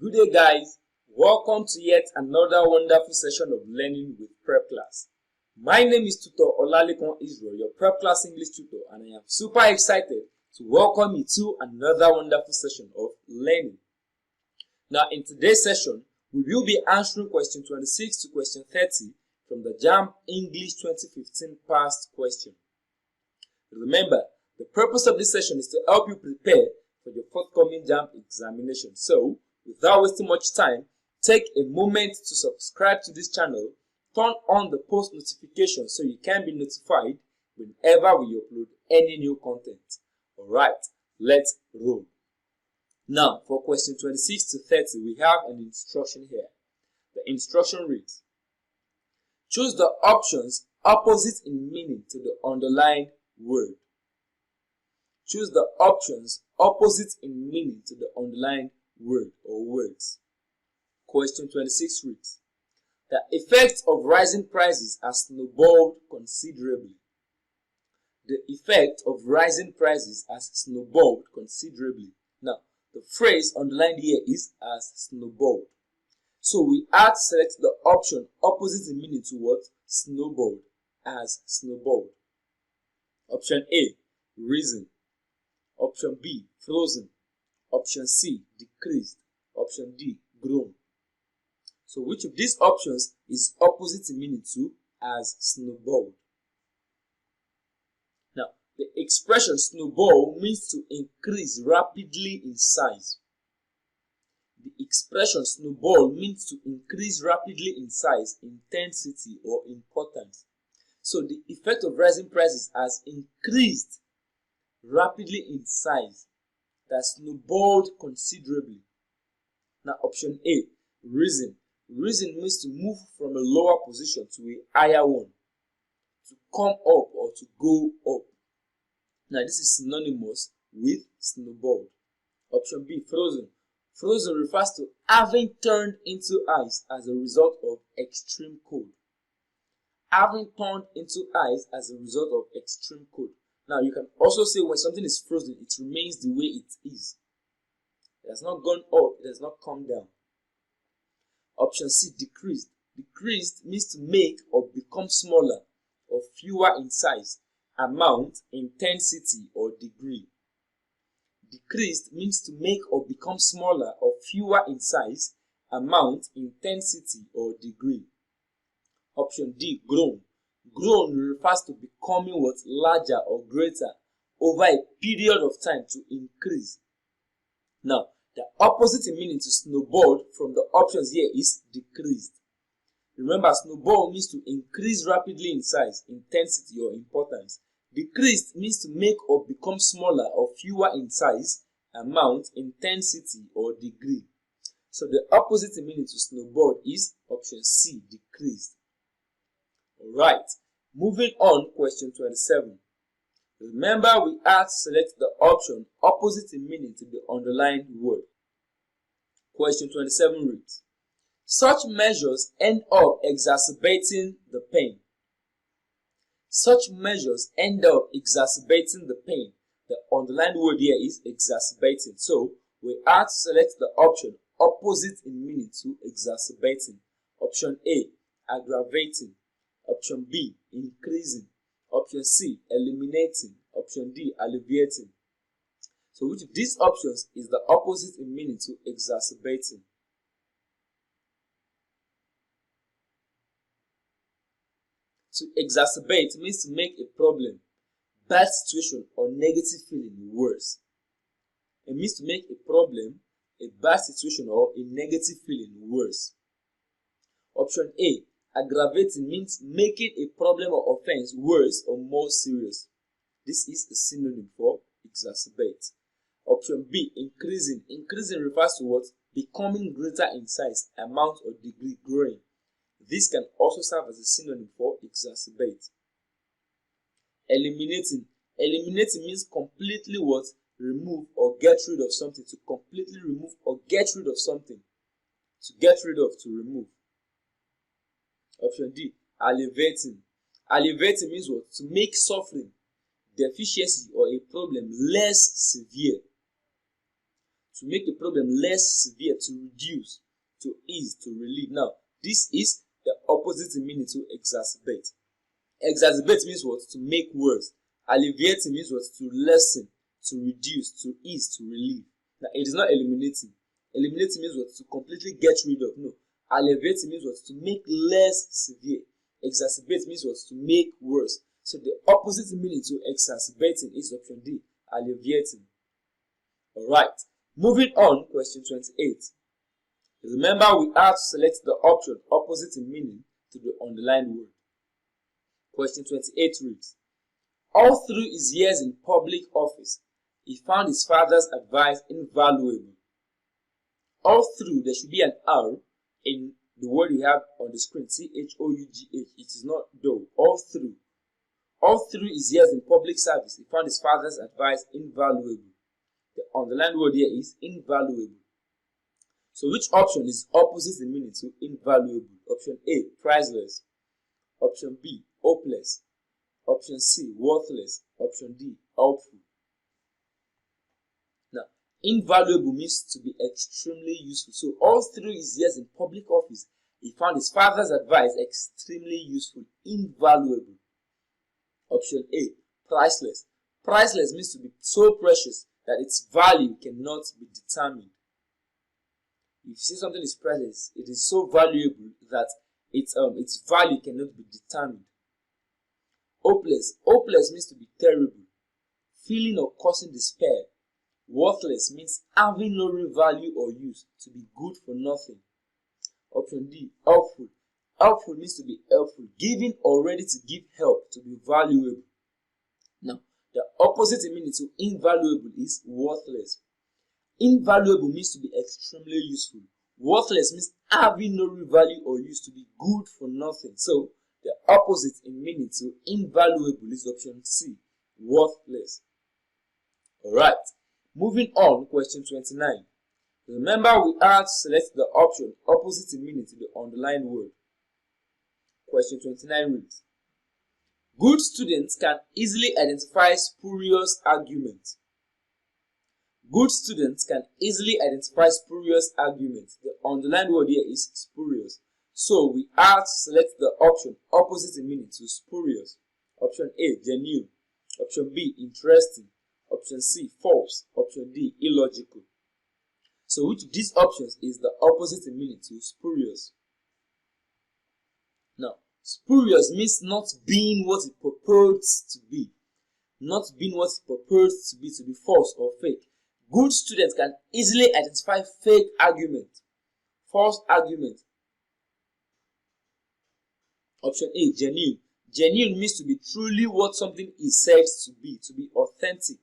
Good day, guys. Welcome to yet another wonderful session of learning with Prepclass. My name is Tutor Olalikon Israel, your Prepclass English tutor, and I am super excited to welcome you to another wonderful session of learning. Now, in today's session, we will be answering question 26 to question 30 from the Jamb English 2015 past question. Remember, the purpose of this session is to help you prepare for your forthcoming Jamb examination. So, without wasting much time, take a moment to subscribe to this channel, turn on the post notifications so you can be notified whenever we upload any new content. Alright, let's roll. Now, for question 26 to 30, we have an instruction here. The instruction reads, choose the options opposite in meaning to the underlined word. Choose the options opposite in meaning to the underlined word or words. Question 26 reads, the effect of rising prices has snowballed considerably. The effect of rising prices has snowballed considerably. Now, the phrase underlined here is as snowballed. So we have to select the option opposite in meaning to what? Snowballed, as snowballed. Option A, risen. Option B, frozen. Option C, decreased. Option D, grown. So which of these options is opposite in meaning to as snowballed? Now, the expression snowball means to increase rapidly in size. The expression snowball means to increase rapidly in size, intensity, or importance. So the effect of rising prices has increased rapidly in size, that snowballed considerably. Now, option A, risen. Risen means to move from a lower position to a higher one, to come up or to go up. Now, this is synonymous with snowballed. Option B, frozen. Frozen refers to having turned into ice as a result of extreme cold. Having turned into ice as a result of extreme cold. Now, you can also say when something is frozen, it remains the way it is. It has not gone up, it has not come down. Option C, decreased. Decreased means to make or become smaller or fewer in size, amount, intensity, or degree. Decreased means to make or become smaller or fewer in size, amount, intensity, or degree. Option D, grown. Grown refers to becoming what? Larger or greater over a period of time, to increase. Now, the opposite in meaning to snowballed from the options here is decreased. Remember, snowball means to increase rapidly in size, intensity, or importance. Decreased means to make or become smaller or fewer in size, amount, intensity, or degree. So the opposite in meaning to snowballed is option C, decreased. Alright, moving on, question 27. Remember, we have to select the option opposite in meaning to the underlined word. Question 27 reads, such measures end up exacerbating the pain. Such measures end up exacerbating the pain. The underlined word here is exacerbating. So we have to select the option opposite in meaning to exacerbating. Option A, aggravating. Option B, increasing. Option C, eliminating. Option D, alleviating. So which of these options is the opposite in meaning to exacerbating? To exacerbate means to make a problem, bad situation, or negative feeling worse. It means to make a problem, a bad situation, or a negative feeling worse. Option A, aggravating means making a problem or offense worse or more serious. This is a synonym for exacerbate. Option B, increasing. Increasing refers to what? Becoming greater in size, amount, or degree, growing. This can also serve as a synonym for exacerbate. Eliminating. Eliminating means completely what? Remove or get rid of something. To completely remove or get rid of something. To get rid of, to remove. Option D, alleviating. Alleviating means what? To make suffering, deficiency, or a problem less severe. to make a problem less severe, to reduce, to ease, to relieve. Now, this is the opposite meaning to exacerbate. Exacerbate means what? To make worse. Alleviate means what? To lessen, to reduce, to ease, to relieve. Now, it is not eliminating. Eliminating means what? To completely get rid of. No. Alleviate means what? To make less severe. Exacerbate means what? To make worse. So the opposite meaning to exacerbating is option D, alleviating. Alright, moving on, question 28. Remember, we have to select the option opposite in meaning to the underlined word. Question 28 reads, all through his years in public office, he found his father's advice invaluable. All through, there should be an R in the word you have on the screen, C-H-O-U-G-H. It is not though. All through. All through his years in public service, he found his father's advice invaluable. The underlined word here is invaluable. So which option is opposite in meaning to invaluable? Option A, priceless. Option B, hopeless. Option C, worthless. Option D, helpful. Now, invaluable means to be extremely useful. So all through his years in public office, he found his father's advice extremely useful, invaluable. Option A, priceless. Priceless means to be so precious that its value cannot be determined. If you say something is priceless, it is so valuable that its value cannot be determined. Hopeless. Hopeless means to be terrible, feeling or causing despair. Worthless means having no real value or use, to be good for nothing. Option D, helpful. Helpful means to be helpful, giving or ready to give help, to be valuable. Now, the opposite in meaning to invaluable is worthless. Invaluable means to be extremely useful. Worthless means having no real value or use, to be good for nothing. So, the opposite in meaning to invaluable is option C, worthless. Alright, moving on, question 29. Remember, we have to select the option opposite in meaning to the underlined word. Question 29 reads, good students can easily identify spurious arguments. Good students can easily identify spurious arguments. The underlined word here is spurious. So we have to select the option opposite in meaning to spurious. Option A, genuine. Option B, interesting. Option C, false. Option D, illogical. So which of these options is the opposite in meaning to spurious? Now, spurious means not being what it purports to be. Not being what it purports to be false or fake. Good students can easily identify fake argument, false argument. Option A, genuine. Genuine means to be truly what something is said to be authentic,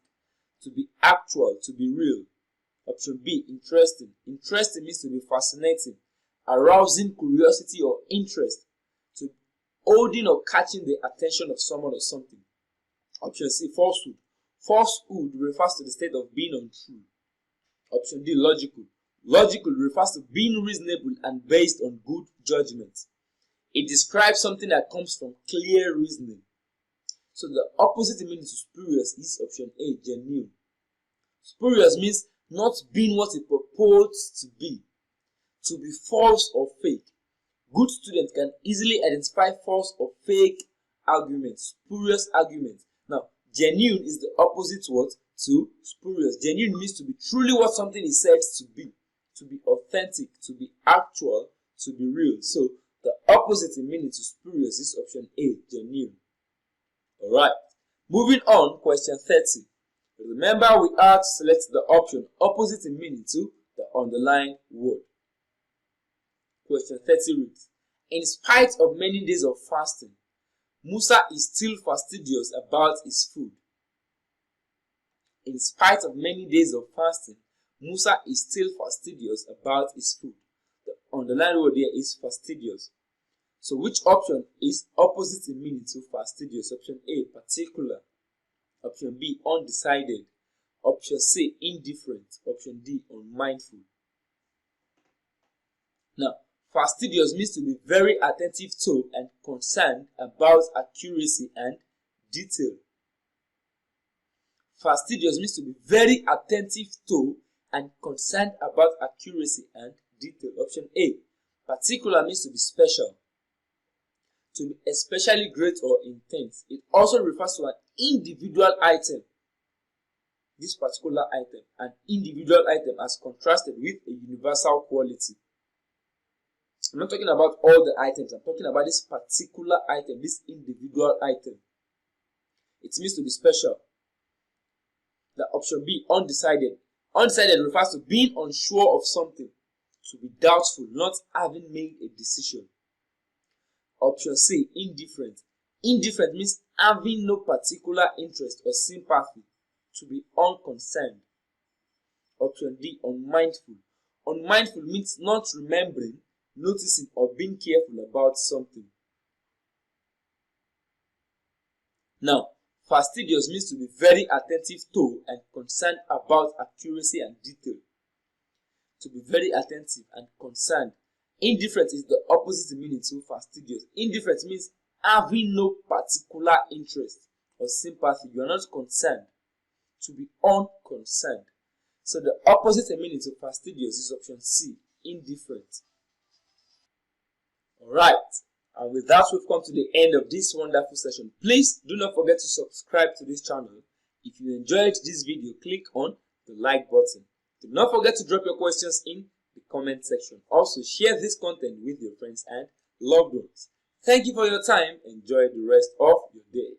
to be actual, to be real. Option B, interesting. Interesting means to be fascinating, arousing curiosity or interest, to holding or catching the attention of someone or something. Option C, falsehood. Falsehood refers to the state of being untrue. Option D, logical. Logical refers to being reasonable and based on good judgment. It describes something that comes from clear reasoning. So the opposite meaning to spurious is option A, genuine. Spurious means not being what it purports to be false or fake. Good students can easily identify false or fake arguments, spurious arguments. Now, genuine is the opposite word to spurious. Genuine means to be truly what something is said to be authentic, to be actual, to be real. So, the opposite in meaning to spurious is option A, genuine. Alright, moving on, question 30. Remember, we have to select the option opposite in meaning to the underlined word. Question 30 reads, in spite of many days of fasting, Musa is still fastidious about his food. In spite of many days of fasting, Musa is still fastidious about his food. The underlined word here is fastidious. So which option is opposite in meaning to fastidious? Option A, particular. Option B, undecided. Option C, indifferent. Option D, unmindful. Now, fastidious means to be very attentive to and concerned about accuracy and detail. Fastidious means to be very attentive to and concerned about accuracy and detail. Option A. Particular means to be special, to be especially great or intense. It also refers to an individual item. This particular item, an individual item, as contrasted with a universal quality. I'm not talking about all the items. I'm talking about this particular item, this individual item. It means to be special. The option B, undecided. Undecided refers to being unsure of something, to be doubtful, not having made a decision. Option C, indifferent. Indifferent means having no particular interest or sympathy, to be unconcerned. Option D, unmindful. Unmindful means not remembering, noticing, or being careful about something. Now, fastidious means to be very attentive to and concerned about accuracy and detail. To be very attentive and concerned. Indifferent is the opposite meaning to fastidious. Indifferent means having no particular interest or sympathy. You are not concerned. To be unconcerned. So the opposite meaning to fastidious is option C, indifferent. Alright, and with that we've come to the end of this wonderful session. Please do not forget to subscribe to this channel. If you enjoyed this video, click on the like button. Do not forget to drop your questions in the comment section. Also, share this content with your friends and loved ones. Thank you for your time. Enjoy the rest of your day.